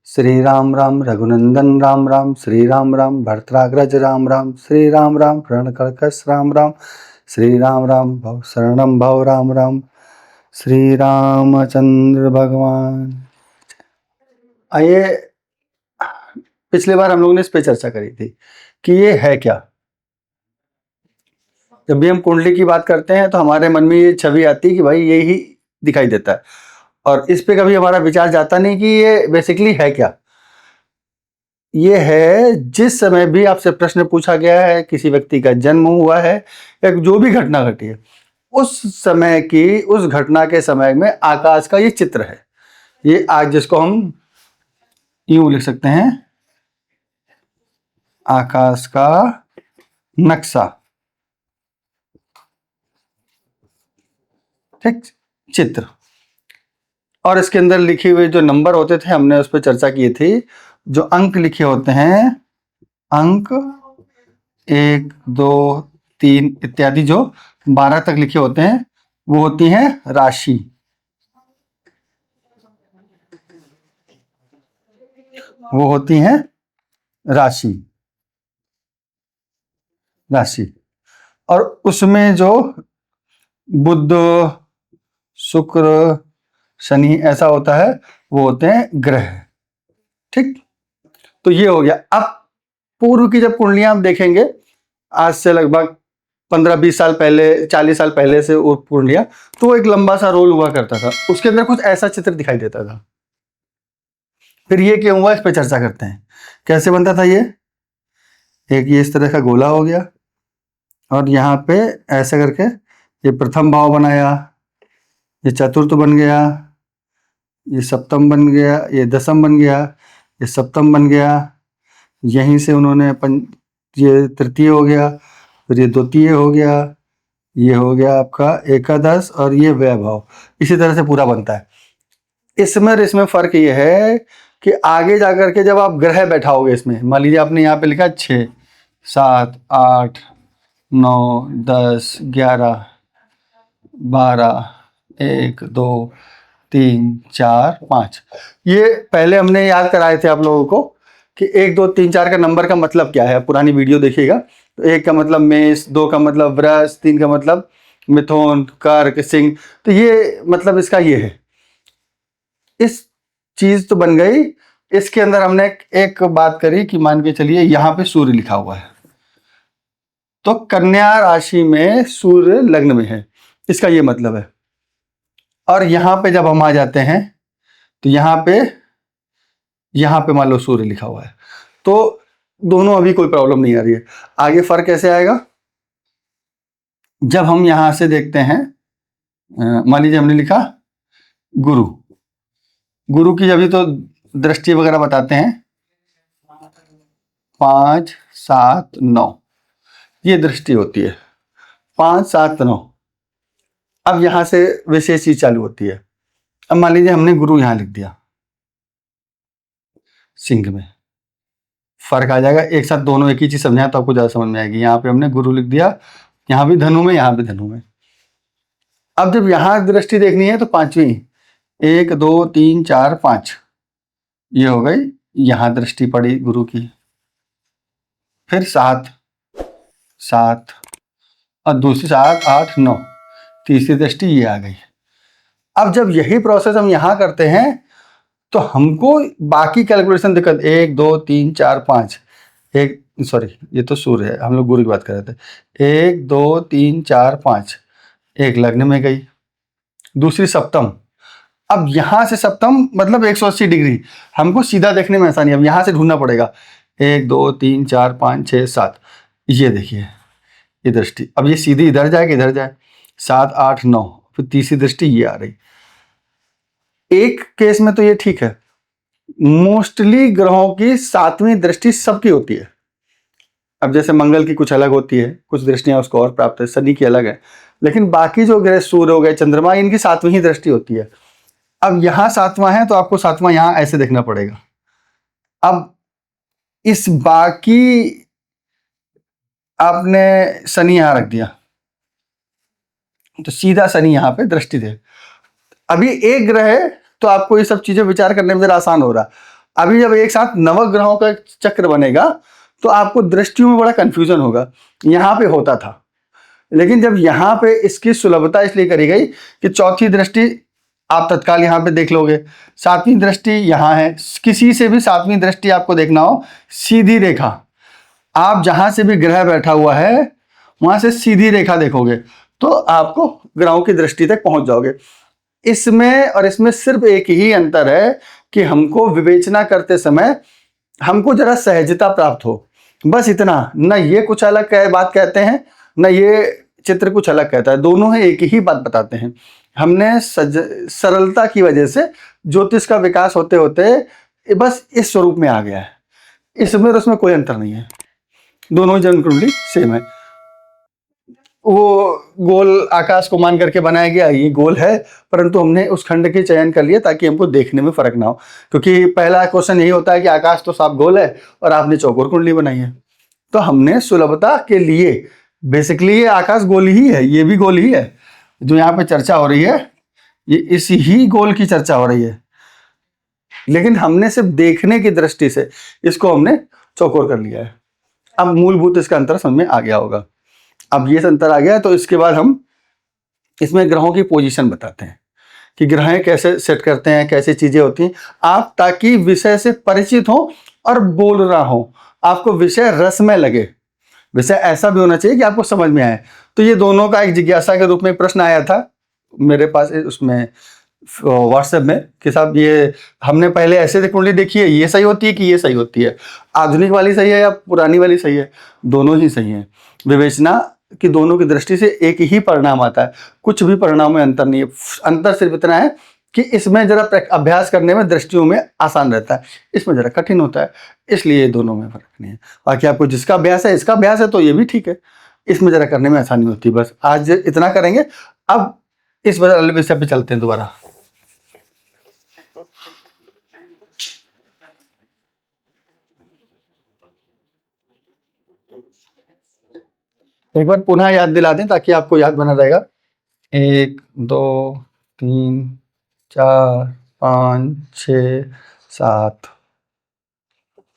श्री राम राम रघुनंदन राम राम, श्री राम राम भरतराग्रज राम राम, श्री राम राम रणकर्कश राम राम, श्री राम राम भव शरणम भव राम राम, श्री रामचंद्र भगवान। आइए, पिछली बार हम लोगों ने इस पे चर्चा करी थी कि ये है क्या। जब भी हम कुंडली की बात करते हैं तो हमारे मन में ये छवि आती है कि भाई ये ही दिखाई देता है, और इस पे कभी हमारा विचार जाता नहीं कि ये बेसिकली है क्या। ये है जिस समय भी आपसे प्रश्न पूछा गया है, किसी व्यक्ति का जन्म हुआ है या जो भी घटना घटी है, उस समय की, उस घटना के समय में आकाश का ये चित्र है। ये आज जिसको हम यूं लिख सकते हैं, आकाश का नक्शा, ठीक, चित्र। और इसके अंदर लिखे हुए जो नंबर होते थे, हमने उस पर चर्चा की थी। जो अंक लिखे होते हैं, अंक 1 2 3 इत्यादि, जो 12 तक लिखे होते हैं, वो होती हैं राशि। वो होती हैं राशि, राशि। और उसमें जो बुध, शुक्र, शनि ऐसा होता है, वो होते हैं ग्रह, ठीक। तो ये हो गया। अब पूर्व की जब कुंडलियां आप देखेंगे, आज से लगभग 15-20 साल पहले, 40 साल पहले से वो कुंडलियां, तो एक लंबा सा रोल हुआ करता था, उसके अंदर कुछ ऐसा चित्र दिखाई देता था। फिर ये क्यों हुआ, इस पर चर्चा करते हैं। कैसे बनता था ये, एक ये इस तरह का गोला हो गया, और यहाँ पे ऐसे करके ये प्रथम भाव बनाया, ये चतुर्थ बन गया, ये सप्तम बन गया, ये दसम बन गया, ये सप्तम बन गया, यहीं से उन्होंने ये तृतीय हो गया, फिर ये द्वितीय हो गया, ये हो गया आपका एकादश, और ये वैभव। इसी तरह से पूरा बनता है। इसमें फर्क ये है कि आगे जाकर के जब आप ग्रह बैठाओगे इसमें, मान लीजिए आपने यहाँ पे लिखा 6 7 8 9 10 11 12 1 2 3 4 5, ये पहले हमने याद कराए थे आप लोगों को कि 1 2 3 4 का नंबर का मतलब क्या है। पुरानी वीडियो देखिएगा तो 1 का मतलब मेष, 2 का मतलब वृष, 3 का मतलब मिथुन, कर्क, सिंह। तो ये मतलब इसका ये है। इस चीज तो बन गई। इसके अंदर हमने एक बात करी कि मान के चलिए यहाँ पे सूर्य लिखा हुआ है, तो कन्या राशि में सूर्य लग्न में है, इसका ये मतलब है। और यहाँ पे जब हम आ जाते हैं तो यहाँ पे मान लो सूर्य लिखा हुआ है, तो दोनों अभी कोई प्रॉब्लम नहीं आ रही है। आगे फर्क कैसे आएगा, जब हम यहां से देखते हैं, मान लीजिए हमने लिखा गुरु, गुरु की अभी तो दृष्टि वगैरह बताते हैं, 5 7 9, ये दृष्टि होती है 5 7 9। अब यहां से विशेष चीज चालू होती है। अब मान लीजिए हमने गुरु यहां लिख दिया सिंह में, फर्क आ जाएगा। एक साथ दोनों एक ही चीज समझाएं तो आपको ज्यादा समझ में आएगी। यहाँ पे हमने गुरु लिख दिया, यहाँ भी धनु में, यहाँ भी धनु में। अब जब यहां दृष्टि देखनी है तो 5वीं, 1 2 3 4 5, ये हो गई, यहां दृष्टि पड़ी गुरु की। फिर 7 7, और दूसरी 7 8 9, तीसरी दृष्टि ये आ गई। अब जब यही प्रोसेस हम यहां करते हैं तो हमको बाकी कैलकुलेशन दिक्कत, 1 2 3 4 5, एक सॉरी ये तो सूर्य है, हम लोग गुरु की बात कर रहे थे। 1 2 3 4 5, एक लग्न में गई, दूसरी सप्तम। अब यहां से सप्तम मतलब 180 डिग्री, हमको सीधा देखने में आसानी है। अब यहां से ढूंढना पड़ेगा, 1 2 3 4 5 6 7, ये देखिए ये दृष्टि। अब ये सीधी इधर जाए कि इधर जाए, 7 8 9, फिर तीसरी दृष्टि ये आ रही। एक केस में तो ये ठीक है, मोस्टली ग्रहों की 7वीं दृष्टि सबकी होती है। अब जैसे मंगल की कुछ अलग होती है, कुछ दृष्टियां उसको और प्राप्त है, शनि की अलग है, लेकिन बाकी जो ग्रह सूर्य हो गए, चंद्रमा, इनकी 7वीं ही दृष्टि होती है। अब यहां 7वां है तो आपको 7वां यहां ऐसे देखना पड़ेगा। अब इस बाकी आपने शनि यहां रख दिया तो सीधा शनि यहां पे दृष्टि दे। अभी एक ग्रह है तो आपको ये सब चीजें विचार करने में जरा आसान हो रहा। अभी जब एक साथ नवग्रहों का चक्र बनेगा तो आपको दृष्टियों में बड़ा कंफ्यूजन होगा। यहाँ पे होता था, लेकिन जब यहाँ पे इसकी सुलभता इसलिए करी गई कि चौथी दृष्टि आप तत्काल यहाँ पे देख लोगे, सातवीं दृष्टि यहाँ है, किसी से भी सातवीं दृष्टि आपको देखना हो, सीधी रेखा, आप जहां से भी ग्रह बैठा हुआ है वहां से सीधी रेखा देखोगे तो आपको ग्रहों की दृष्टि तक पहुंच जाओगे। इसमें और इसमें सिर्फ एक ही अंतर है कि हमको विवेचना करते समय हमको जरा सहजता प्राप्त हो, बस इतना। न ये कुछ अलग बात कहते हैं, न ये चित्र कुछ अलग कहता है, दोनों ही एक ही बात बताते हैं। हमने सरलता की वजह से ज्योतिष का विकास होते होते बस इस स्वरूप में आ गया है, इसमें और उसमें कोई अंतर नहीं है, दोनों जन्म कुंडली सेम है। वो गोल आकाश को मान करके बनाया गया, ये गोल है, परंतु हमने उस खंड के चयन कर लिया ताकि हमको देखने में फर्क ना हो, क्योंकि पहला क्वेश्चन यही होता है कि आकाश तो साफ गोल है और आपने चौकोर कुंडली बनाई है। तो हमने सुलभता के लिए बेसिकली ये आकाश गोल ही है, ये भी गोल ही है, जो यहाँ पे चर्चा हो रही है ये इस ही गोल की चर्चा हो रही है, लेकिन हमने सिर्फ देखने की दृष्टि से इसको हमने चौकोर कर लिया है। अब मूलभूत इसका अंतर समझ में आ गया होगा। अब ये अंतर आ गया तो इसके बाद हम इसमें ग्रहों की पोजीशन बताते हैं कि ग्रह कैसे सेट करते हैं, कैसे चीजें होती हैं, आप ताकि विषय से परिचित हो और बोल रहा हो आपको विषय रस में लगे। विषय ऐसा भी होना चाहिए कि आपको समझ में आए। तो ये दोनों का एक जिज्ञासा के रूप में प्रश्न आया था मेरे पास उसमें व्हाट्सएप में कि साहब ये हमने पहले ऐसे कुंडली देखी है, ये सही होती है कि ये सही होती है, आधुनिक वाली सही है या पुरानी वाली सही है? दोनों ही सही है। विवेचना की दोनों की दृष्टि से एक ही परिणाम आता है, कुछ भी परिणाम में अंतर नहीं है। अंतर सिर्फ इतना है कि इसमें जरा अभ्यास करने में दृष्टियों में आसान रहता है, इसमें जरा कठिन होता है, इसलिए दोनों में फर्क नहीं है। बाकी आपको जिसका अभ्यास है, इसका अभ्यास है तो ये भी ठीक है, इसमें जरा करने में आसानी होती है। बस आज इतना करेंगे। अब इस विषय पे चलते हैं दोबारा। एक बार पुनः याद दिला दें ताकि आपको याद बना रहेगा। 1 2 3 4 5 6 7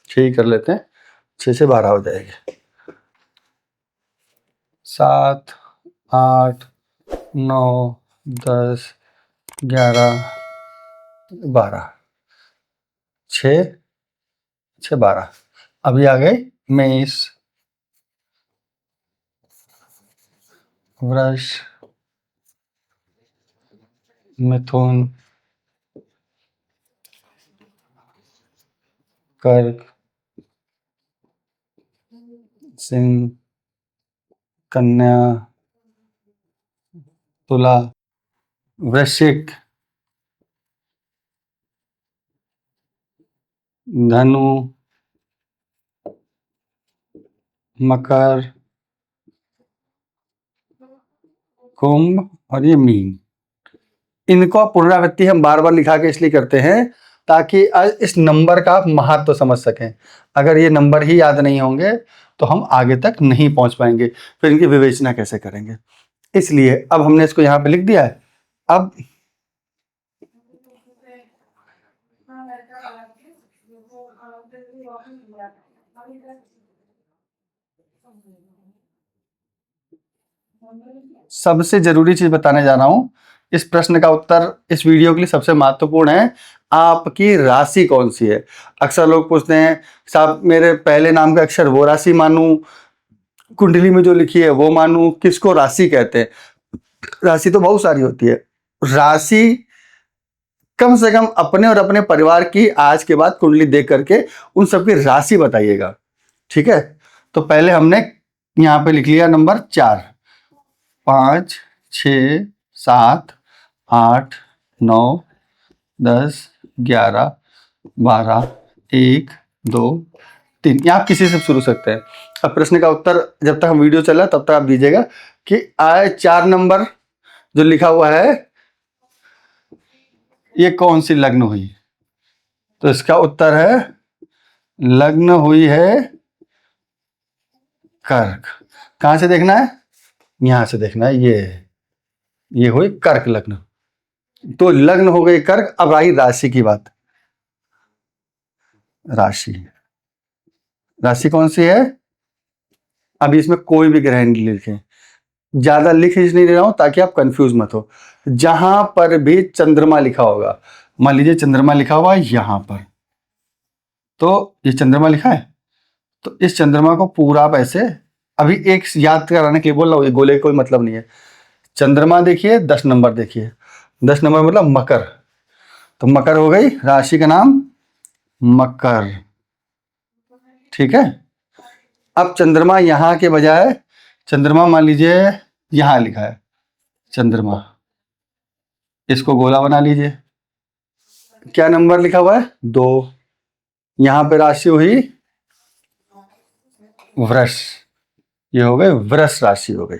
6 कर लेते हैं, 6 से 12 हो जाएगी। 7 8 9 10 11 12 6 6 12। अभी आ गए मेष, वृष, मिथुन, कर्क, सिंह, कन्या, तुला, वृश्चिक, धनु, मकर, कुंभ और ये मीन। इनको पुनरावृत्ति हम बार बार लिखा के इसलिए करते हैं ताकि इस नंबर का आप महत्व समझ सकें। अगर ये नंबर ही याद नहीं होंगे तो हम आगे तक नहीं पहुंच पाएंगे, फिर इनकी विवेचना कैसे करेंगे। इसलिए अब हमने इसको यहाँ पे लिख दिया है। अब सबसे जरूरी चीज बताने जा रहा हूं, इस प्रश्न का उत्तर इस वीडियो के लिए सबसे महत्वपूर्ण है, आपकी राशि कौन सी है। अक्सर लोग पूछते हैं साहब मेरे पहले नाम का अक्षर वो राशि मानूं, कुंडली में जो लिखी है वो मानूं, किसको राशि कहते हैं? राशि तो बहुत सारी होती है, राशि कम से कम अपने और अपने परिवार की आज के बाद कुंडली देख करके उन सबकी राशि बताइएगा, ठीक है? तो पहले हमने यहाँ पे लिख लिया नंबर 4, 5 6 7 8 9 10 11 12 1 2 3। यहाँ आप किसी से शुरू सकते हैं। अब प्रश्न का उत्तर जब तक हम वीडियो चल रहा है तब तक आप दीजिएगा कि 4 नंबर जो लिखा हुआ है ये कौन सी लग्न हुई? तो इसका उत्तर है लग्न हुई है कर्क। कहां से देखना है? यहां से देखना है, ये हुई कर्क लग्न। तो लग्न हो गई कर्क। अब आई राशि की बात। राशि। राशि कौन सी है? अभी इसमें कोई भी ग्रह नहीं लिखे, ज्यादा लिख इसलिए नहीं रहा हूं ताकि आप कंफ्यूज मत हो। जहां पर भी चंद्रमा लिखा होगा, मान लीजिए चंद्रमा लिखा हुआ है यहां पर, तो ये चंद्रमा लिखा है, तो इस चंद्रमा को पूरा आप ऐसे, अभी एक याद कराने के लिए बोल रहा हूँ, ये गोले का कोई मतलब नहीं है। चंद्रमा देखिए, 10 नंबर देखिए, 10 नंबर मतलब मकर, तो मकर हो गई, राशि का नाम मकर, ठीक है। अब चंद्रमा यहां के बजाय, चंद्रमा मान लीजिए यहां लिखा है चंद्रमा, इसको गोला बना लीजिए, क्या नंबर लिखा हुआ है? 2। यहां पे राशि हुई वृष, ये हो गई वृष राशि हो गई।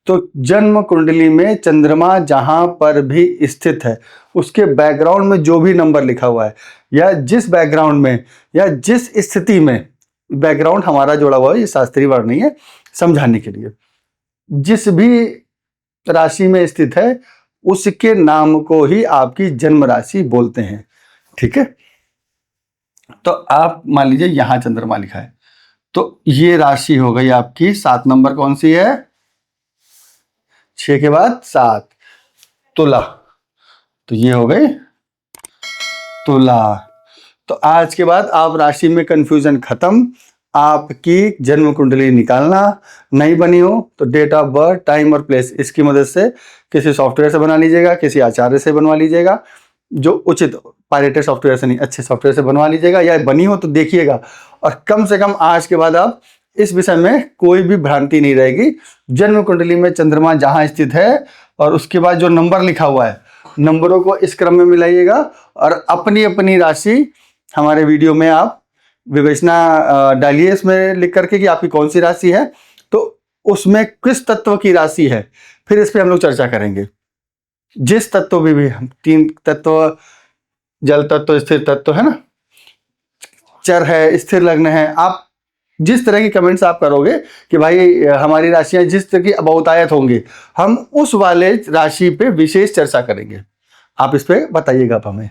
तो जन्म कुंडली में चंद्रमा जहां पर भी स्थित है, उसके बैकग्राउंड में जो भी नंबर लिखा हुआ है, या जिस बैकग्राउंड में या जिस स्थिति में, बैकग्राउंड हमारा जोड़ा हुआ है, ये शास्त्रीय वर्ड नहीं है, समझाने के लिए, जिस भी राशि में स्थित है उसके नाम को ही आपकी जन्म राशि बोलते हैं, ठीक है। तो आप मान लीजिए यहां चंद्रमा लिखा है, तो ये राशि हो गई आपकी 7 नंबर, कौन सी है? 6 के बाद 7, तुला, तो ये हो गई तुला। तो आज के बाद आप राशि में कंफ्यूजन खत्म, आपकी जन्म कुंडली निकालना नहीं बनी हो तो डेट ऑफ बर्थ, टाइम और प्लेस, इसकी मदद से किसी सॉफ्टवेयर से बना लीजिएगा, किसी आचार्य से बनवा लीजिएगा, जो उचित, पायरेटेड सॉफ्टवेयर से नहीं, अच्छे सॉफ्टवेयर से बनवा लीजिएगा, या बनी हो तो देखिएगा। और कम से कम आज के बाद आप इस विषय में कोई भी भ्रांति नहीं रहेगी। जन्म कुंडली में चंद्रमा जहां स्थित है और उसके बाद जो नंबर लिखा हुआ है, नंबरों को इस क्रम में मिलाइएगा और अपनी अपनी राशि हमारे वीडियो में आप विवेचना डालिए, इसमें लिख करके कि आपकी कौन सी राशि है, तो उसमें किस तत्व की राशि है, फिर इस पे हम लोग चर्चा करेंगे। जिस तत्व भी हम 3 तत्व, जल तत्व, स्थिर तत्व है ना, चर है, स्थिर लग्न है, आप जिस तरह की कमेंट्स आप करोगे कि भाई हमारी राशियां जिस तरह की बहुतायत होंगी, हम उस वाले राशि पे विशेष चर्चा करेंगे। आप इस पे बताइएगा आप हमें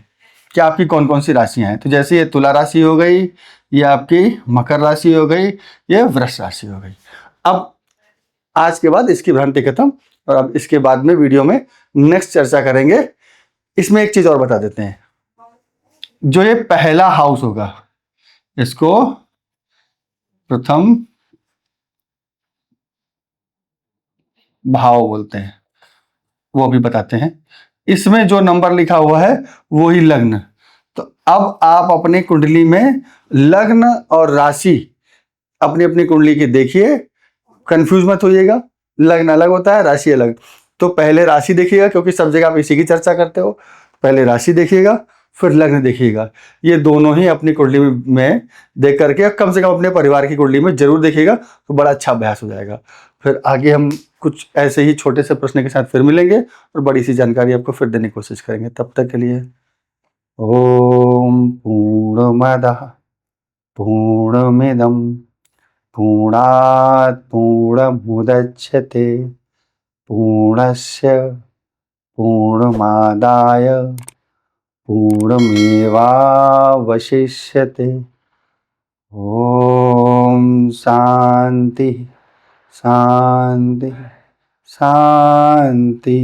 कि आपकी कौन कौन सी राशियां हैं। तो जैसे ये तुला राशि हो गई, ये आपकी मकर राशि हो गई, ये वृष राशि हो गई। अब आज के बाद इसकी भ्रांति खत्म, और अब इसके बाद में वीडियो में नेक्स्ट चर्चा करेंगे। इसमें एक चीज और बता देते हैं, जो ये पहला हाउस होगा इसको प्रथम भाव बोलते हैं, वो भी बताते हैं। इसमें जो नंबर लिखा हुआ है वो ही लग्न। तो अब आप अपने कुंडली में लग्न और राशि अपनी अपनी कुंडली की देखिए, कंफ्यूज मत होइएगा, लग्न अलग होता है, राशि अलग। तो पहले राशि देखिएगा, क्योंकि सब जगह आप इसी की चर्चा करते हो, पहले राशि देखिएगा फिर लग्न देखिएगा। ये दोनों ही अपनी कुंडली में देख करके, कम से कम अपने परिवार की कुंडली में जरूर देखिएगा, तो बड़ा अच्छा अभ्यास हो जाएगा। फिर आगे हम कुछ ऐसे ही छोटे से प्रश्न के साथ फिर मिलेंगे और बड़ी सी जानकारी आपको फिर देने की कोशिश करेंगे। तब तक के लिए ओम पूर्णमदः पूर्णमिदं पूर्णात् पूर्णमुदच्यते पूर्णस्य पूर्णमादाय पूर्णमेवावशिष्यते। ओम शांति शांति शांति।